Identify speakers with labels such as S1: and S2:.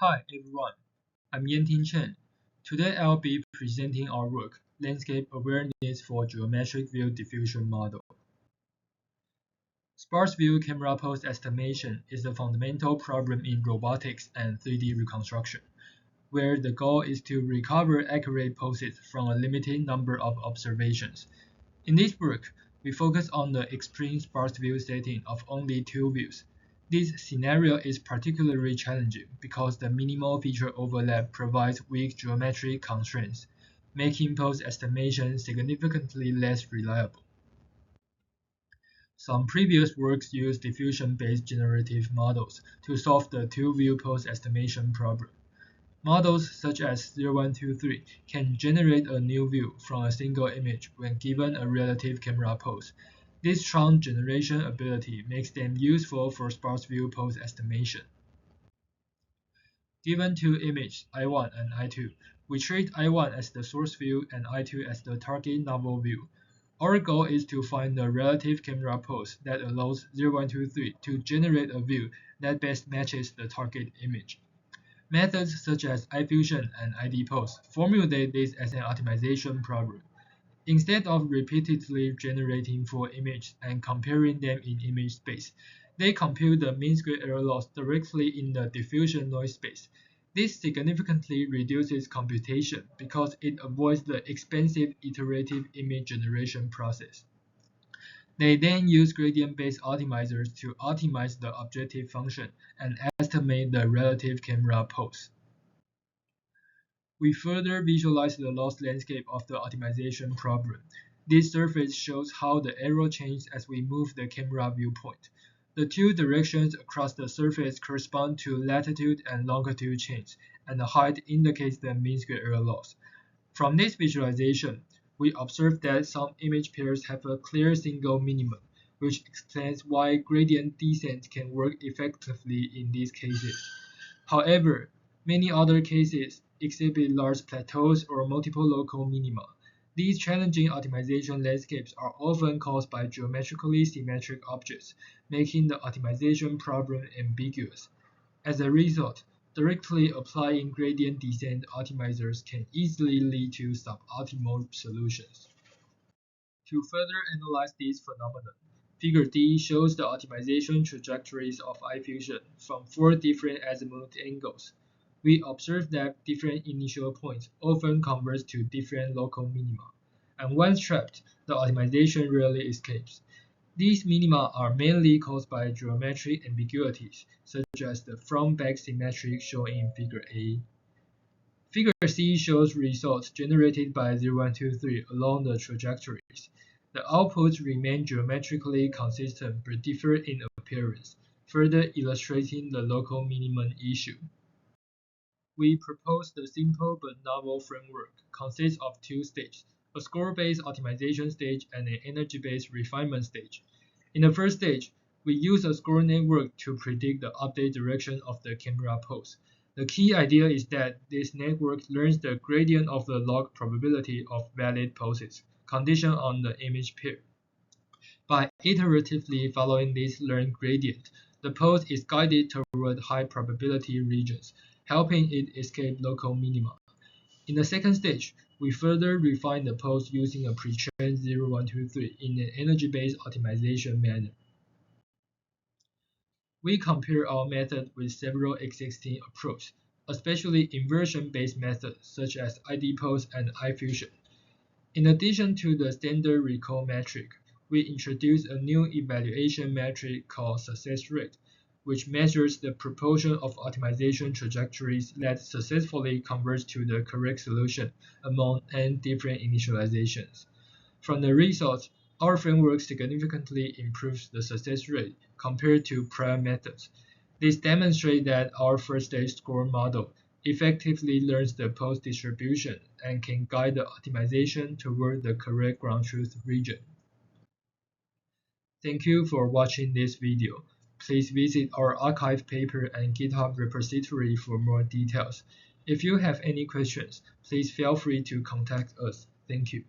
S1: Hi everyone, I'm Yanting Chen. Today I'll be presenting our work, Landscape Awareness for Geometric View Diffusion Model. Sparse view camera pose estimation is a fundamental problem in robotics and 3D reconstruction, where the goal is to recover accurate poses from a limited number of observations. In this work, we focus on the extreme sparse view setting of only 2 views. This scenario is particularly challenging because the minimal feature overlap provides weak geometric constraints, making pose estimation significantly less reliable. Some previous works used diffusion-based generative models to solve the 2-view pose estimation problem. Models such as 0123 can generate a new view from a single image when given a relative camera pose. This strong generation ability makes them useful for sparse view pose estimation. Given two images, I1 and I2, we treat I1 as the source view and I2 as the target novel view. Our goal is to find the relative camera pose that allows 0123 to generate a view that best matches the target image. Methods such as iFusion and IDPose formulate this as an optimization problem. Instead of repeatedly generating full images and comparing them in image space, they compute the mean square error loss directly in the diffusion noise space. This significantly reduces computation because it avoids the expensive iterative image generation process. They then use gradient-based optimizers to optimize the objective function and estimate the relative camera pose. We further visualize the loss landscape of the optimization problem. This surface shows how the arrow changes as we move the camera viewpoint. The two directions across the surface correspond to latitude and longitude change, and the height indicates the mean square error loss. From this visualization, we observe that some image pairs have a clear single minimum, which explains why gradient descent can work effectively in these cases. However, many other cases exhibit large plateaus or multiple local minima. These challenging optimization landscapes are often caused by geometrically symmetric objects, making the optimization problem ambiguous. As a result, directly applying gradient descent optimizers can easily lead to suboptimal solutions. To further analyze this phenomenon, Figure D shows the optimization trajectories of iFusion from 4 different azimuth angles. We observe that different initial points often converge to different local minima, and once trapped, the optimization rarely escapes. These minima are mainly caused by geometric ambiguities, such as the front-back symmetry shown in Figure A. Figure C shows results generated by 0123 along the trajectories. The outputs remain geometrically consistent but differ in appearance, further illustrating the local minimum issue. We propose the simple but novel framework consists of 2 stages, a score-based optimization stage and an energy-based refinement stage. In the first stage, we use a score network to predict the update direction of the camera pose. The key idea is that this network learns the gradient of the log probability of valid poses, conditioned on the image pair. By iteratively following this learned gradient, the pose is guided toward high probability regions, helping it escape local minima. In the second stage, we further refine the pose using a pre-trained 0123 in an energy-based optimization manner. We compare our method with several existing approaches, especially inversion-based methods such as IDPose and iFusion. In addition to the standard recall metric, we introduce a new evaluation metric called success rate, which measures the proportion of optimization trajectories that successfully converge to the correct solution among n different initializations. From the results, our framework significantly improves the success rate compared to prior methods. This demonstrates that our first-stage score model effectively learns the pose distribution and can guide the optimization toward the correct ground truth region. Thank you for watching this video. Please visit our archive paper and GitHub repository for more details. If you have any questions, please feel free to contact us. Thank you.